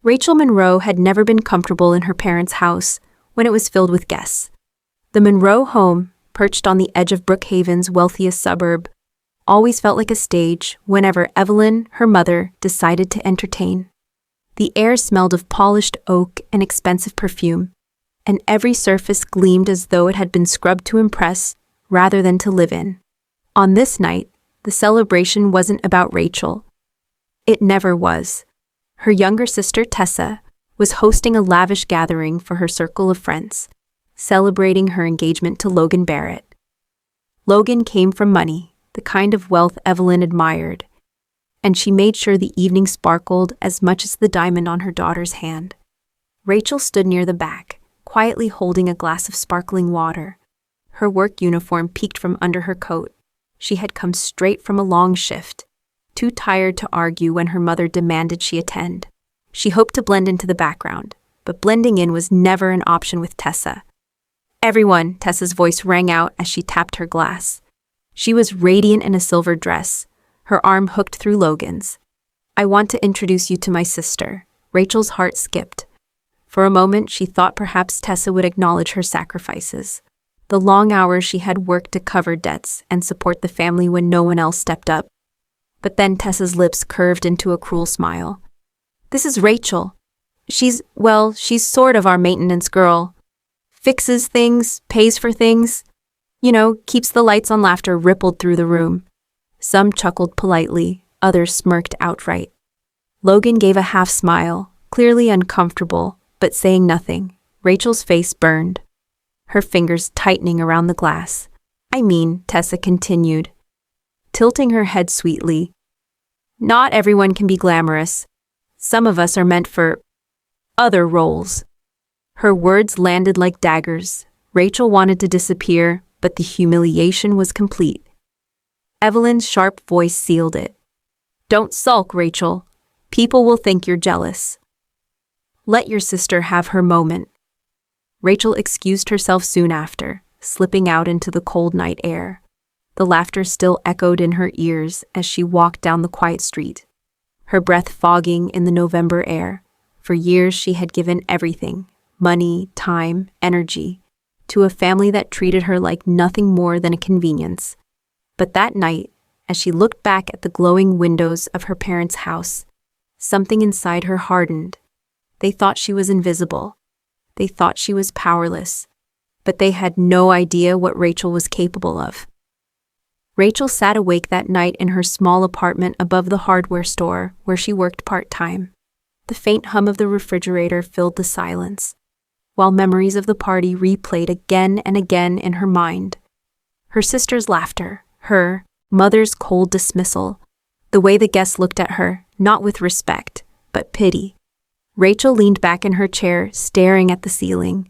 Rachel Monroe had never been comfortable in her parents' house when it was filled with guests. The Monroe home, perched on the edge of Brookhaven's wealthiest suburb, always felt like a stage whenever Evelyn, her mother, decided to entertain. The air smelled of polished oak and expensive perfume, and every surface gleamed as though it had been scrubbed to impress rather than to live in. On this night, the celebration wasn't about Rachel. It never was. Her younger sister, Tessa, was hosting a lavish gathering for her circle of friends, celebrating her engagement to Logan Barrett. Logan came from money, the kind of wealth Evelyn admired, and she made sure the evening sparkled as much as the diamond on her daughter's hand. Rachel stood near the back, quietly holding a glass of sparkling water. Her work uniform peeked from under her coat. She had come straight from a long shift, too tired to argue when her mother demanded she attend. She hoped to blend into the background, but blending in was never an option with Tessa. "Everyone," Tessa's voice rang out as she tapped her glass. She was radiant in a silver dress, her arm hooked through Logan's. "I want to introduce you to my sister." Rachel's heart skipped. For a moment, she thought perhaps Tessa would acknowledge her sacrifices. The long hours she had worked to cover debts and support the family when no one else stepped up. But then Tessa's lips curved into a cruel smile. "This is Rachel. She's sort of our maintenance girl. Fixes things, pays for things. Keeps the lights on." Laughter rippled through the room. Some chuckled politely, others smirked outright. Logan gave a half smile, clearly uncomfortable, but saying nothing. Rachel's face burned, her fingers tightening around the glass. Tessa continued, tilting her head sweetly. "Not everyone can be glamorous. Some of us are meant for other roles." Her words landed like daggers. Rachel wanted to disappear, but the humiliation was complete. Evelyn's sharp voice sealed it. "Don't sulk, Rachel. People will think you're jealous. Let your sister have her moment." Rachel excused herself soon after, slipping out into the cold night air. The laughter still echoed in her ears as she walked down the quiet street, her breath fogging in the November air. For years she had given everything, money, time, energy, to a family that treated her like nothing more than a convenience. But that night, as she looked back at the glowing windows of her parents' house, something inside her hardened. They thought she was invisible. They thought she was powerless. But they had no idea what Rachel was capable of. Rachel sat awake that night in her small apartment above the hardware store where she worked part-time. The faint hum of the refrigerator filled the silence, while memories of the party replayed again and again in her mind. Her sister's laughter, her mother's cold dismissal, the way the guests looked at her, not with respect, but pity. Rachel leaned back in her chair, staring at the ceiling.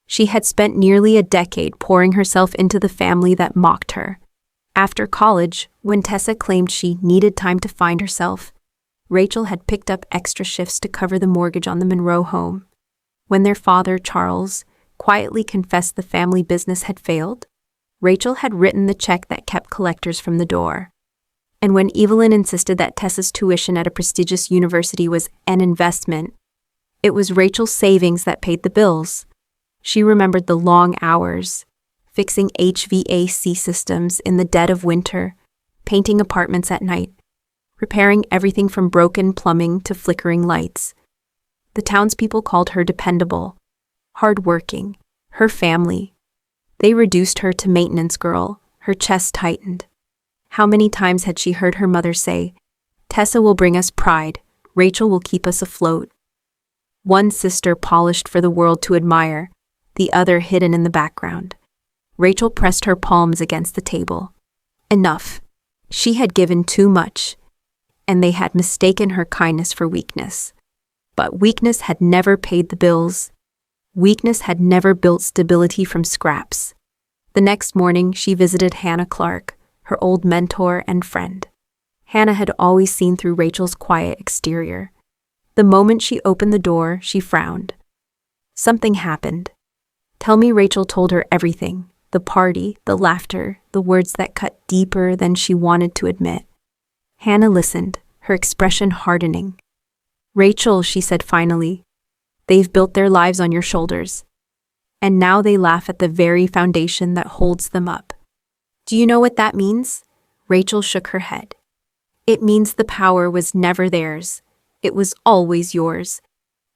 She had spent nearly a decade pouring herself into the family that mocked her. After college, when Tessa claimed she needed time to find herself, Rachel had picked up extra shifts to cover the mortgage on the Monroe home. When their father, Charles, quietly confessed the family business had failed, Rachel had written the check that kept collectors from the door. And when Evelyn insisted that Tessa's tuition at a prestigious university was an investment, it was Rachel's savings that paid the bills. She remembered the long hours, fixing HVAC systems in the dead of winter, painting apartments at night, repairing everything from broken plumbing to flickering lights. The townspeople called her dependable, hardworking, her family. They reduced her to maintenance girl, her chest tightened. How many times had she heard her mother say, "Tessa will bring us pride, Rachel will keep us afloat." One sister polished for the world to admire, the other hidden in the background. Rachel pressed her palms against the table. Enough. She had given too much, and they had mistaken her kindness for weakness. But weakness had never paid the bills. Weakness had never built stability from scraps. The next morning, she visited Hannah Clark, her old mentor and friend. Hannah had always seen through Rachel's quiet exterior. The moment she opened the door, she frowned. Something happened. "Tell me." Rachel told her everything. The party, the laughter, the words that cut deeper than she wanted to admit. Hannah listened, her expression hardening. "Rachel," she said finally, "they've built their lives on your shoulders. And now they laugh at the very foundation that holds them up." "Do you know what that means?" Rachel shook her head. "It means the power was never theirs. It was always yours.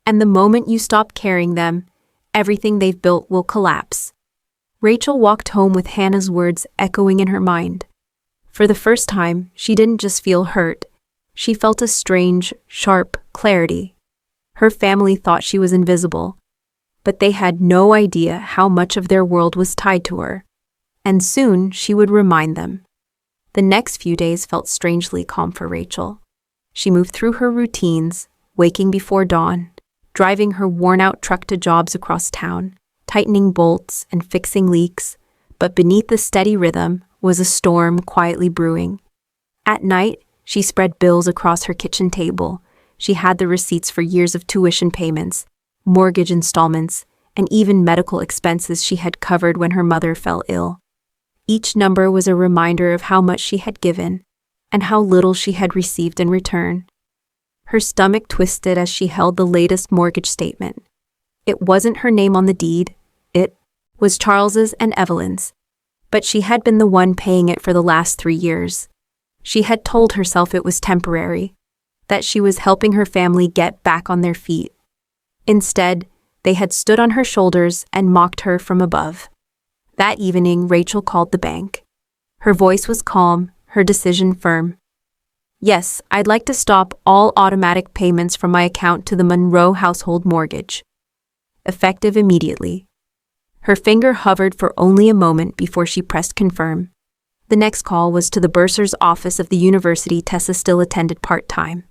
And the moment you stop carrying them, everything they've built will collapse." Rachel walked home with Hannah's words echoing in her mind. For the first time, she didn't just feel hurt. She felt a strange, sharp clarity. Her family thought she was invisible, but they had no idea how much of their world was tied to her. And soon she would remind them. The next few days felt strangely calm for Rachel. She moved through her routines, waking before dawn, driving her worn-out truck to jobs across town, tightening bolts and fixing leaks, but beneath the steady rhythm was a storm quietly brewing. At night, she spread bills across her kitchen table. She had the receipts for years of tuition payments, mortgage installments, and even medical expenses she had covered when her mother fell ill. Each number was a reminder of how much she had given and how little she had received in return. Her stomach twisted as she held the latest mortgage statement. It wasn't her name on the deed. It was Charles's and Evelyn's. But she had been the one paying it for the last 3 years. She had told herself it was temporary, that she was helping her family get back on their feet. Instead, they had stood on her shoulders and mocked her from above. That evening, Rachel called the bank. Her voice was calm, her decision firm. "Yes, I'd like to stop all automatic payments from my account to the Monroe household mortgage." Effective immediately. Her finger hovered for only a moment before she pressed confirm. The next call was to the bursar's office of the university Tessa still attended part-time.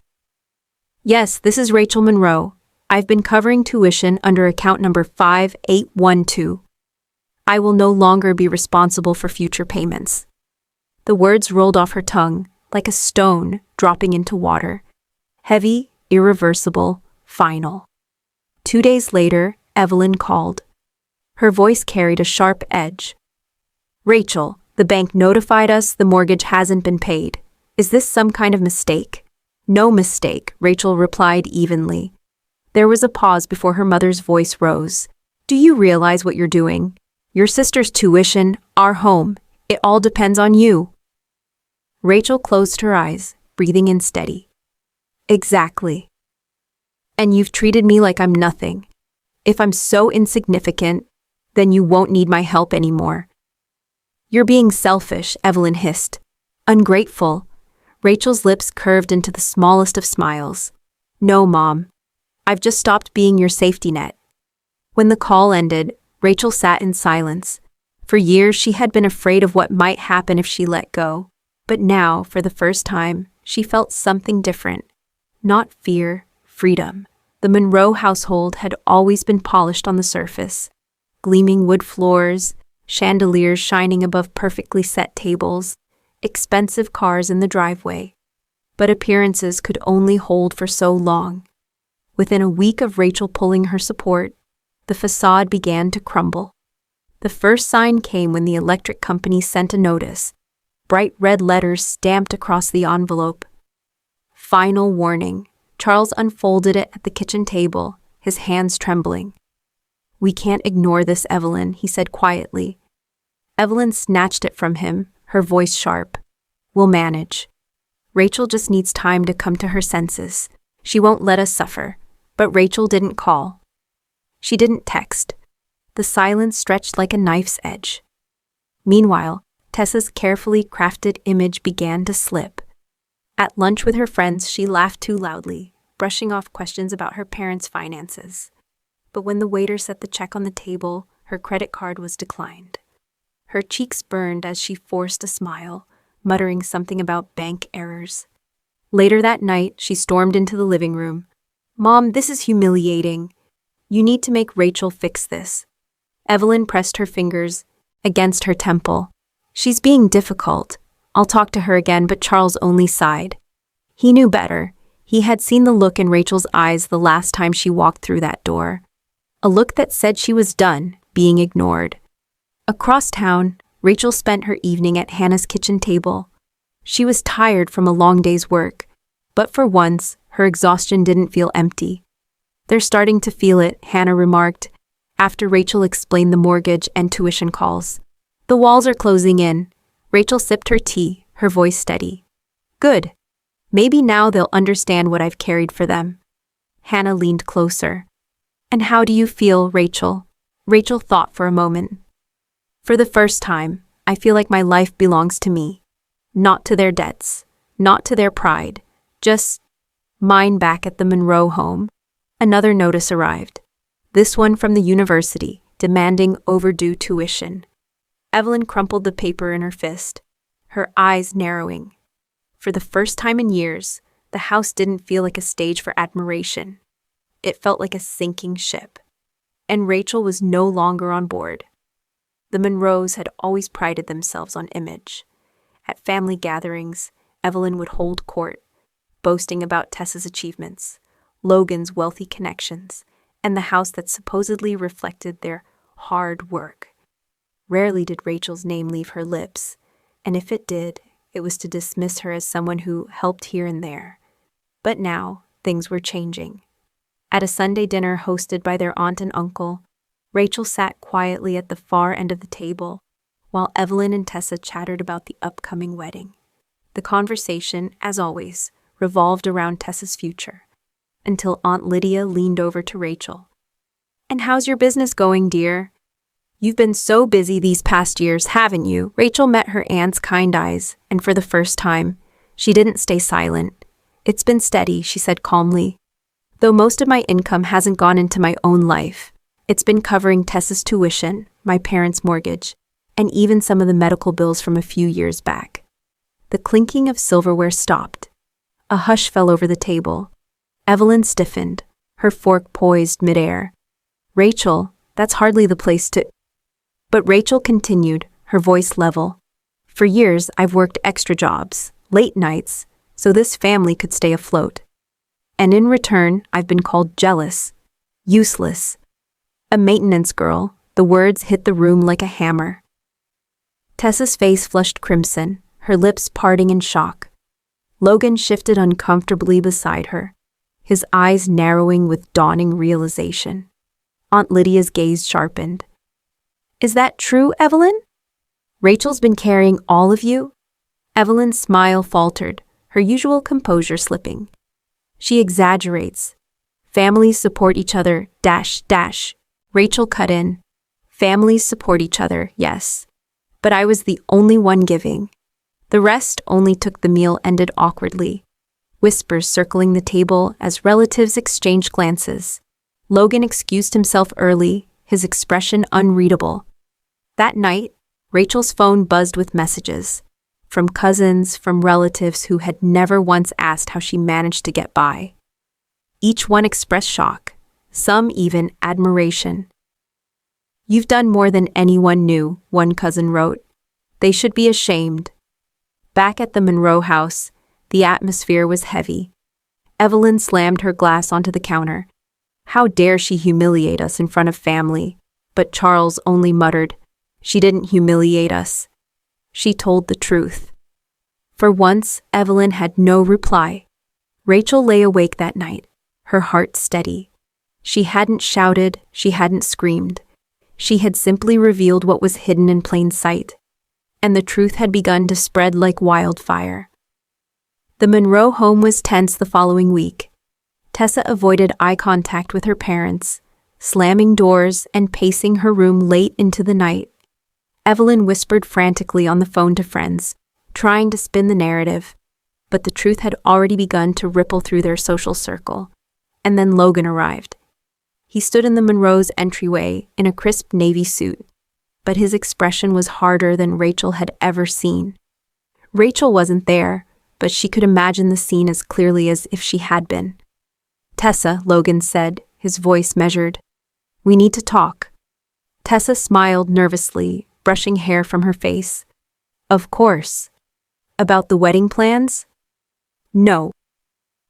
"Yes, this is Rachel Monroe. I've been covering tuition under account number 5812. I will no longer be responsible for future payments." The words rolled off her tongue, like a stone dropping into water. Heavy, irreversible, final. 2 days later, Evelyn called. Her voice carried a sharp edge. "Rachel, the bank notified us the mortgage hasn't been paid. Is this some kind of mistake?" "No mistake," Rachel replied evenly. There was a pause before her mother's voice rose. "Do you realize what you're doing? Your sister's tuition, our home, it all depends on you." Rachel closed her eyes, breathing in steady. "Exactly. And you've treated me like I'm nothing. If I'm so insignificant, then you won't need my help anymore." "You're being selfish," Evelyn hissed. "Ungrateful." Rachel's lips curved into the smallest of smiles. "No, Mom. I've just stopped being your safety net." When the call ended, Rachel sat in silence. For years, she had been afraid of what might happen if she let go. But now, for the first time, she felt something different. Not fear, freedom. The Monroe household had always been polished on the surface. Gleaming wood floors, chandeliers shining above perfectly set tables, expensive cars in the driveway. But appearances could only hold for so long. Within a week of Rachel pulling her support, the facade began to crumble. The first sign came when the electric company sent a notice, bright red letters stamped across the envelope. "Final warning." Charles unfolded it at the kitchen table, his hands trembling. "We can't ignore this, Evelyn," he said quietly. Evelyn snatched it from him, her voice sharp. "We'll manage. Rachel just needs time to come to her senses. She won't let us suffer." But Rachel didn't call. She didn't text. The silence stretched like a knife's edge. Meanwhile, Tessa's carefully crafted image began to slip. At lunch with her friends, she laughed too loudly, brushing off questions about her parents' finances. But when the waiter set the check on the table, her credit card was declined. Her cheeks burned as she forced a smile, muttering something about bank errors. Later that night, she stormed into the living room. "Mom, this is humiliating. You need to make Rachel fix this." Evelyn pressed her fingers against her temple. "She's being difficult. I'll talk to her again," but Charles only sighed. He knew better. He had seen the look in Rachel's eyes the last time she walked through that door. A look that said she was done being ignored. Across town, Rachel spent her evening at Hannah's kitchen table. She was tired from a long day's work, but for once, Her exhaustion didn't feel empty. "They're starting to feel it," Hannah remarked, after Rachel explained the mortgage and tuition calls. "The walls are closing in." Rachel sipped her tea, her voice steady. "Good. Maybe now they'll understand what I've carried for them." Hannah leaned closer. "And how do you feel, Rachel?" Rachel thought for a moment. "For the first time, I feel like my life belongs to me. Not to their debts, not to their pride, just mine." Back at the Monroe home, another notice arrived. This one from the university, demanding overdue tuition. Evelyn crumpled the paper in her fist, her eyes narrowing. For the first time in years, the house didn't feel like a stage for admiration. It felt like a sinking ship. And Rachel was no longer on board. The Monroes had always prided themselves on image. At family gatherings, Evelyn would hold court, boasting about Tessa's achievements, Logan's wealthy connections, and the house that supposedly reflected their hard work. Rarely did Rachel's name leave her lips, and if it did, it was to dismiss her as someone who helped here and there. But now, things were changing. At a Sunday dinner hosted by their aunt and uncle, Rachel sat quietly at the far end of the table, while Evelyn and Tessa chattered about the upcoming wedding. The conversation, as always, revolved around Tessa's future, until Aunt Lydia leaned over to Rachel. "And how's your business going, dear? You've been so busy these past years, haven't you?" Rachel met her aunt's kind eyes, and for the first time, she didn't stay silent. "It's been steady," she said calmly. "Though most of my income hasn't gone into my own life, it's been covering Tessa's tuition, my parents' mortgage, and even some of the medical bills from a few years back." The clinking of silverware stopped. A hush fell over the table. Evelyn stiffened, her fork poised midair. "Rachel, that's hardly the place to—" But Rachel continued, her voice level. "For years, I've worked extra jobs, late nights, so this family could stay afloat. And in return, I've been called jealous, useless, a maintenance girl." The words hit the room like a hammer. Tessa's face flushed crimson, her lips parting in shock. Logan shifted uncomfortably beside her, his eyes narrowing with dawning realization. Aunt Lydia's gaze sharpened. "Is that true, Evelyn? Rachel's been carrying all of you?" Evelyn's smile faltered, her usual composure slipping. "She exaggerates. Families support each other, dash, dash." Rachel cut in. "Families support each other, yes. But I was the only one giving. The rest only took." The meal ended awkwardly, whispers circling the table as relatives exchanged glances. Logan excused himself early, his expression unreadable. That night, Rachel's phone buzzed with messages. From cousins, from relatives who had never once asked how she managed to get by. Each one expressed shock, some even admiration. "You've done more than anyone knew," one cousin wrote. "They should be ashamed." Back at the Monroe house, the atmosphere was heavy. Evelyn slammed her glass onto the counter. How dare she humiliate us in front of family? But Charles only muttered, "She didn't humiliate us. She told the truth." For once, Evelyn had no reply. Rachel lay awake that night, her heart steady. She hadn't shouted, she hadn't screamed. She had simply revealed what was hidden in plain sight. And the truth had begun to spread like wildfire. The Monroe home was tense the following week. Tessa avoided eye contact with her parents, slamming doors and pacing her room late into the night. Evelyn whispered frantically on the phone to friends, trying to spin the narrative, but the truth had already begun to ripple through their social circle. And then Logan arrived. He stood in the Monroe's entryway in a crisp navy suit, but his expression was harder than Rachel had ever seen. Rachel wasn't there, but she could imagine the scene as clearly as if she had been. "Tessa," Logan said, his voice measured. "We need to talk." Tessa smiled nervously, brushing hair from her face. "Of course. About the wedding plans?" "No."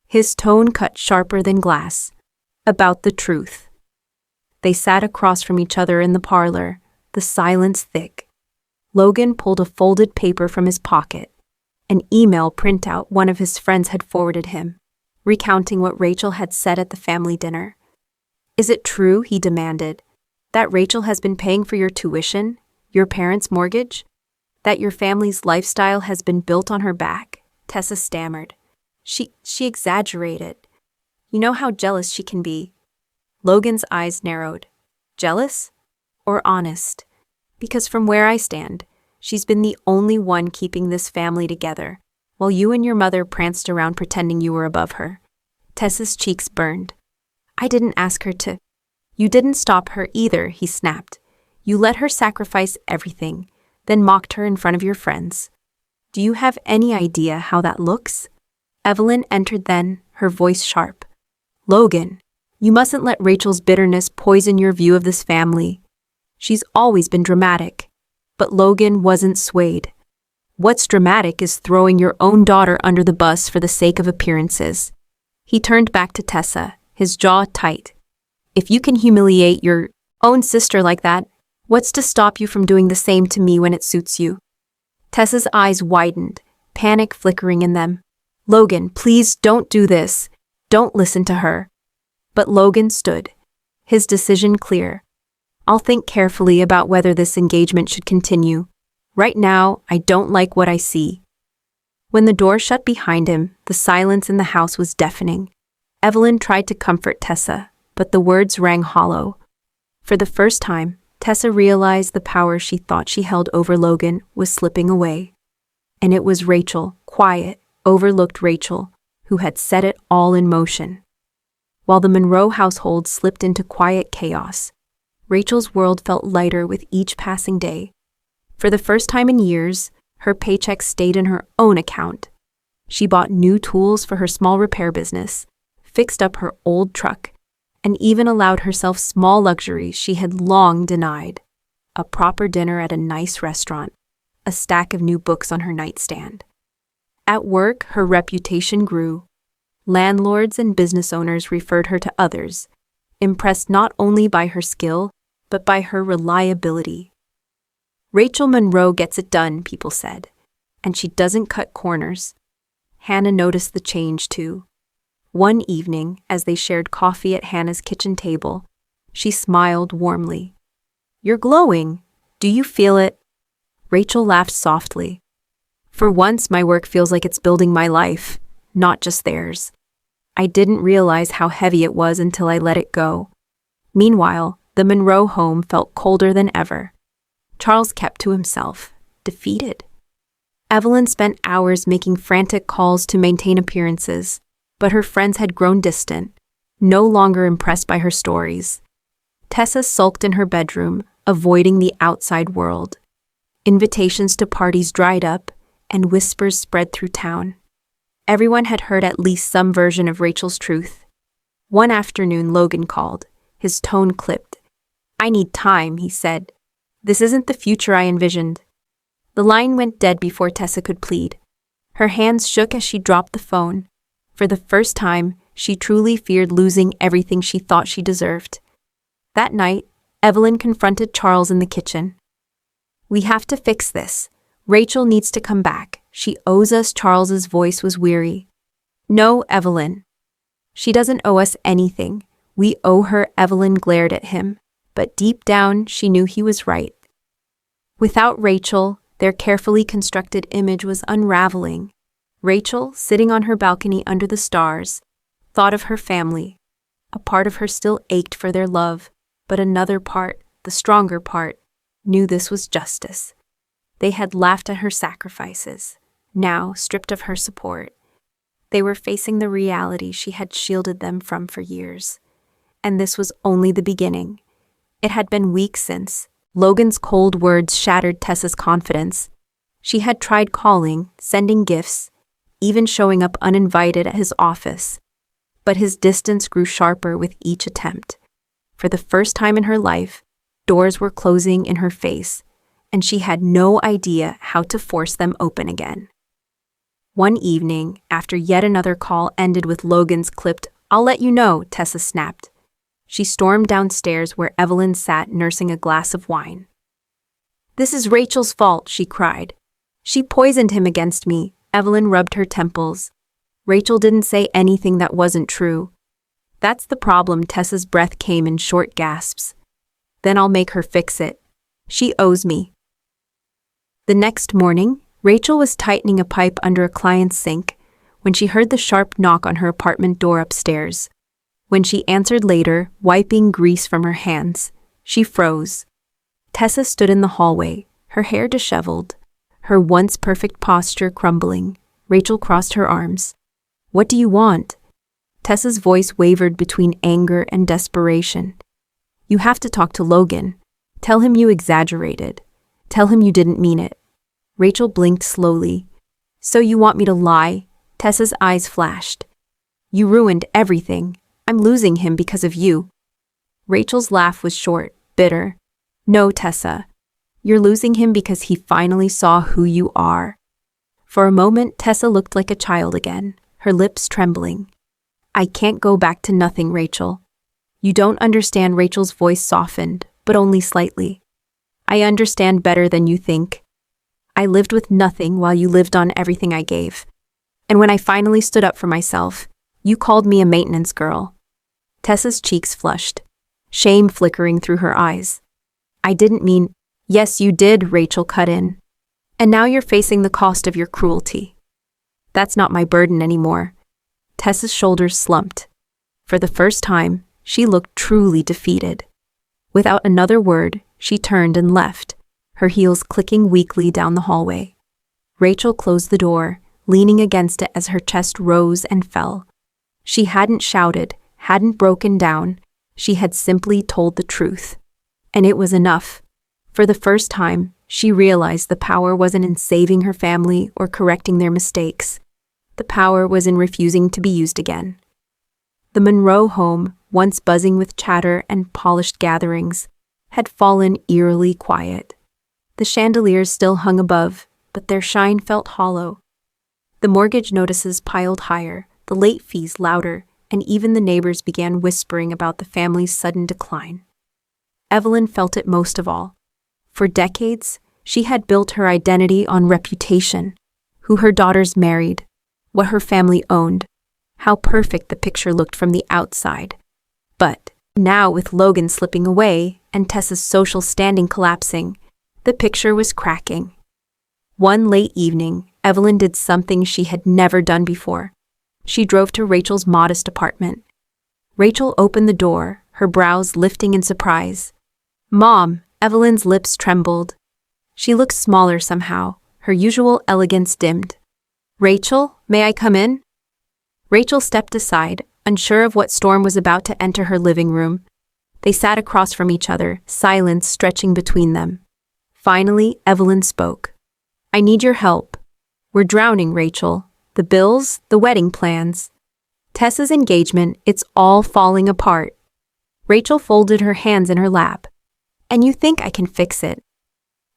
His tone cut sharper than glass. "About the truth." They sat across from each other in the parlor, the silence thick. Logan pulled a folded paper from his pocket, an email printout one of his friends had forwarded him. recounting what Rachel had said at the family dinner. "Is it true," he demanded, "that Rachel has been paying for your tuition, your parents' mortgage? That your family's lifestyle has been built on her back?" Tessa stammered. She exaggerated. "You know how jealous she can be." Logan's eyes narrowed. "Jealous? Or honest? Because from where I stand, she's been the only one keeping this family together, while you and your mother pranced around pretending you were above her." Tessa's cheeks burned. "I didn't ask her to." "You didn't stop her either," he snapped. "You let her sacrifice everything, then mocked her in front of your friends. Do you have any idea how that looks?" Evelyn entered then, her voice sharp. "Logan, you mustn't let Rachel's bitterness poison your view of this family. She's always been dramatic." But Logan wasn't swayed. "What's dramatic is throwing your own daughter under the bus for the sake of appearances." He turned back to Tessa, his jaw tight. "If you can humiliate your own sister like that, what's to stop you from doing the same to me when it suits you?" Tessa's eyes widened, panic flickering in them. "Logan, please don't do this. Don't listen to her." But Logan stood, his decision clear. "I'll think carefully about whether this engagement should continue. Right now, I don't like what I see." When the door shut behind him, the silence in the house was deafening. Evelyn tried to comfort Tessa, but the words rang hollow. For the first time, Tessa realized the power she thought she held over Logan was slipping away. And it was Rachel, quiet, overlooked Rachel, who had set it all in motion. While the Monroe household slipped into quiet chaos, Rachel's world felt lighter with each passing day. For the first time in years, her paycheck stayed in her own account. She bought new tools for her small repair business, fixed up her old truck, and even allowed herself small luxuries she had long denied. A proper dinner at a nice restaurant, a stack of new books on her nightstand. At work, her reputation grew. Landlords and business owners referred her to others, impressed not only by her skill, but by her reliability. "Rachel Monroe gets it done," people said, "and she doesn't cut corners." Hannah noticed the change too. One evening, as they shared coffee at Hannah's kitchen table, she smiled warmly. "You're glowing. Do you feel it?" Rachel laughed softly. "For once, my work feels like it's building my life, not just theirs. I didn't realize how heavy it was until I let it go." Meanwhile, the Monroe home felt colder than ever. Charles kept to himself, defeated. Evelyn spent hours making frantic calls to maintain appearances, but her friends had grown distant, no longer impressed by her stories. Tessa sulked in her bedroom, avoiding the outside world. Invitations to parties dried up, and whispers spread through town. Everyone had heard at least some version of Rachel's truth. One afternoon, Logan called, his tone clipped. "I need time," he said. "This isn't the future I envisioned." The line went dead before Tessa could plead. Her hands shook as she dropped the phone. For the first time, she truly feared losing everything she thought she deserved. That night, Evelyn confronted Charles in the kitchen. "We have to fix this. Rachel needs to come back. She owes us." Charles's voice was weary. "No, Evelyn. She doesn't owe us anything. We owe her." Evelyn glared at him, but deep down she knew he was right. Without Rachel, their carefully constructed image was unraveling. Rachel, sitting on her balcony under the stars, thought of her family. A part of her still ached for their love, but another part, the stronger part, knew this was justice. They had laughed at her sacrifices. Now, stripped of her support, they were facing the reality she had shielded them from for years. And this was only the beginning. It had been weeks since. Logan's cold words shattered Tessa's confidence. She had tried calling, sending gifts, even showing up uninvited at his office. But his distance grew sharper with each attempt. For the first time in her life, doors were closing in her face, and she had no idea how to force them open again. One evening, after yet another call ended with Logan's clipped, "I'll let you know," Tessa snapped. She stormed downstairs where Evelyn sat nursing a glass of wine. "This is Rachel's fault," she cried. "She poisoned him against me." Evelyn rubbed her temples. Rachel didn't say anything that wasn't true. That's the problem. Tessa's breath came in short gasps. Then I'll make her fix it. She owes me. The next morning, Rachel was tightening a pipe under a client's sink when she heard the sharp knock on her apartment door upstairs. When she answered later, wiping grease from her hands, she froze. Tessa stood in the hallway, her hair disheveled, her once perfect posture crumbling. Rachel crossed her arms. "What do you want?" Tessa's voice wavered between anger and desperation. "You have to talk to Logan. Tell him you exaggerated. Tell him you didn't mean it." Rachel blinked slowly. "So you want me to lie?" Tessa's eyes flashed. "You ruined everything. I'm losing him because of you." Rachel's laugh was short, bitter. "No, Tessa. You're losing him because he finally saw who you are." For a moment, Tessa looked like a child again, her lips trembling. "I can't go back to nothing, Rachel." "You don't understand." Rachel's voice softened, but only slightly. "I understand better than you think. I lived with nothing while you lived on everything I gave. And when I finally stood up for myself, you called me a maintenance girl." Tessa's cheeks flushed, shame flickering through her eyes. "I didn't mean—" "Yes, you did," Rachel cut in. "And now you're facing the cost of your cruelty." "That's not my burden anymore." Tessa's shoulders slumped. For the first time, she looked truly defeated. Without another word, she turned and left, her heels clicking weakly down the hallway. Rachel closed the door, leaning against it as her chest rose and fell. She hadn't shouted, hadn't broken down. She had simply told the truth. And it was enough. For the first time, she realized the power wasn't in saving her family or correcting their mistakes. The power was in refusing to be used again. The Monroe home, once buzzing with chatter and polished gatherings, had fallen eerily quiet. The chandeliers still hung above, but their shine felt hollow. The mortgage notices piled higher, the late fees louder, and even the neighbors began whispering about the family's sudden decline. Evelyn felt it most of all. For decades, she had built her identity on reputation, who her daughters married, what her family owned, how perfect the picture looked from the outside. But now, with Logan slipping away and Tessa's social standing collapsing, the picture was cracking. One late evening, Evelyn did something she had never done before. She drove to Rachel's modest apartment. Rachel opened the door, her brows lifting in surprise. "Mom!" Evelyn's lips trembled. She looked smaller somehow, her usual elegance dimmed. "Rachel, may I come in?" Rachel stepped aside, unsure of what storm was about to enter her living room. They sat across from each other, silence stretching between them. Finally, Evelyn spoke. "I need your help. We're drowning, Rachel. The bills, the wedding plans. Tessa's engagement, it's all falling apart." Rachel folded her hands in her lap. "And you think I can fix it?"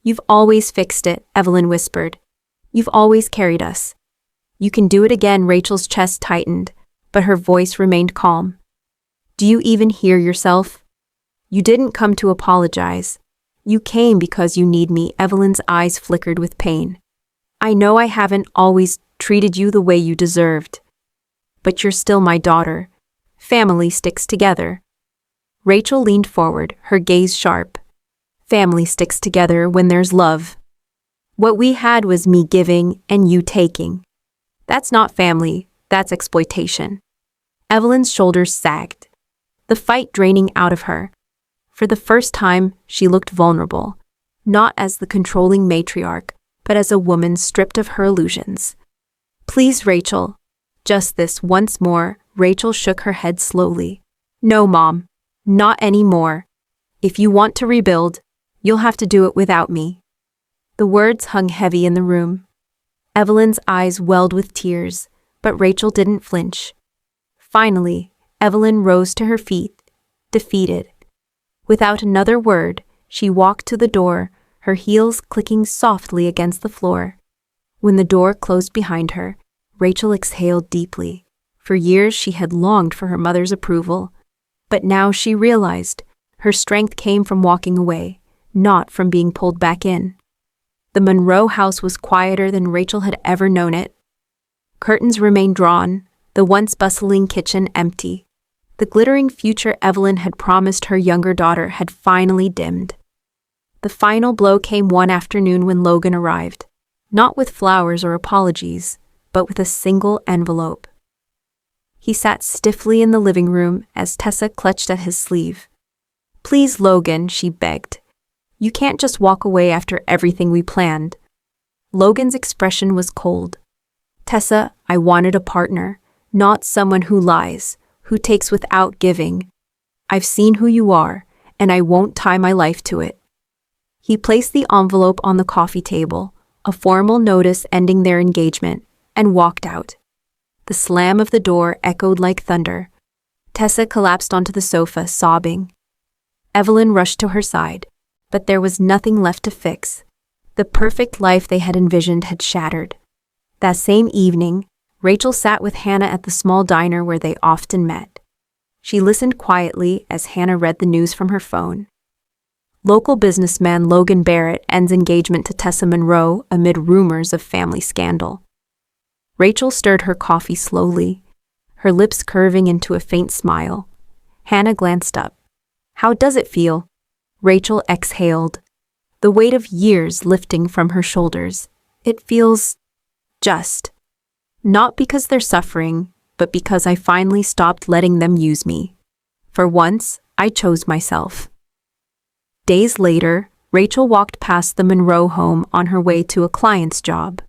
"You've always fixed it," Evelyn whispered. "You've always carried us." "You can do it again." Rachel's chest tightened, but her voice remained calm. "Do you even hear yourself? You didn't come to apologize. You came because you need me." Evelyn's eyes flickered with pain. "I know I haven't always treated you the way you deserved. But you're still my daughter. Family sticks together." Rachel leaned forward, her gaze sharp. "Family sticks together when there's love. What we had was me giving and you taking. That's not family, that's exploitation." Evelyn's shoulders sagged, the fight draining out of her. For the first time, she looked vulnerable, not as the controlling matriarch, but as a woman stripped of her illusions. "Please, Rachel." "Just this once more." Rachel shook her head slowly. "No, Mom. Not anymore. If you want to rebuild, you'll have to do it without me." The words hung heavy in the room. Evelyn's eyes welled with tears, but Rachel didn't flinch. Finally, Evelyn rose to her feet, defeated. Without another word, she walked to the door, her heels clicking softly against the floor. When the door closed behind her, Rachel exhaled deeply. For years she had longed for her mother's approval, but now she realized her strength came from walking away, not from being pulled back in. The Monroe house was quieter than Rachel had ever known it. Curtains remained drawn, the once bustling kitchen empty. The glittering future Evelyn had promised her younger daughter had finally dimmed. The final blow came one afternoon when Logan arrived, not with flowers or apologies, but with a single envelope. He sat stiffly in the living room as Tessa clutched at his sleeve. "Please, Logan," she begged. "You can't just walk away after everything we planned." Logan's expression was cold. "Tessa, I wanted a partner, not someone who lies, who takes without giving. I've seen who you are, and I won't tie my life to it." He placed the envelope on the coffee table, a formal notice ending their engagement, and walked out. The slam of the door echoed like thunder. Tessa collapsed onto the sofa, sobbing. Evelyn rushed to her side, but there was nothing left to fix. The perfect life they had envisioned had shattered. That same evening, Rachel sat with Hannah at the small diner where they often met. She listened quietly as Hannah read the news from her phone. Local businessman Logan Barrett ends engagement to Tessa Monroe amid rumors of family scandal. Rachel stirred her coffee slowly, her lips curving into a faint smile. Hannah glanced up. "How does it feel?" Rachel exhaled, the weight of years lifting from her shoulders. "It feels just. Not because they're suffering, but because I finally stopped letting them use me. For once, I chose myself." Days later, Rachel walked past the Monroe home on her way to a client's job.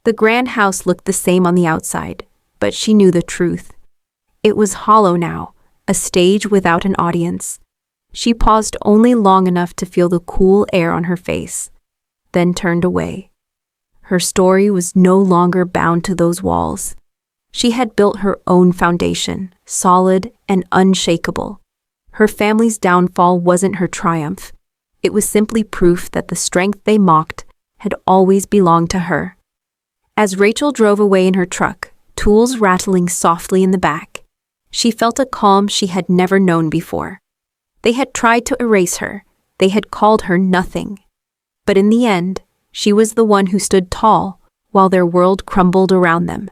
The grand house looked the same on the outside, but she knew the truth. It was hollow now, a stage without an audience. She paused only long enough to feel the cool air on her face, then turned away. Her story was no longer bound to those walls. She had built her own foundation, solid and unshakable. Her family's downfall wasn't her triumph. It was simply proof that the strength they mocked had always belonged to her. As Rachel drove away in her truck, tools rattling softly in the back, she felt a calm she had never known before. They had tried to erase her. They had called her nothing. But in the end, she was the one who stood tall while their world crumbled around them.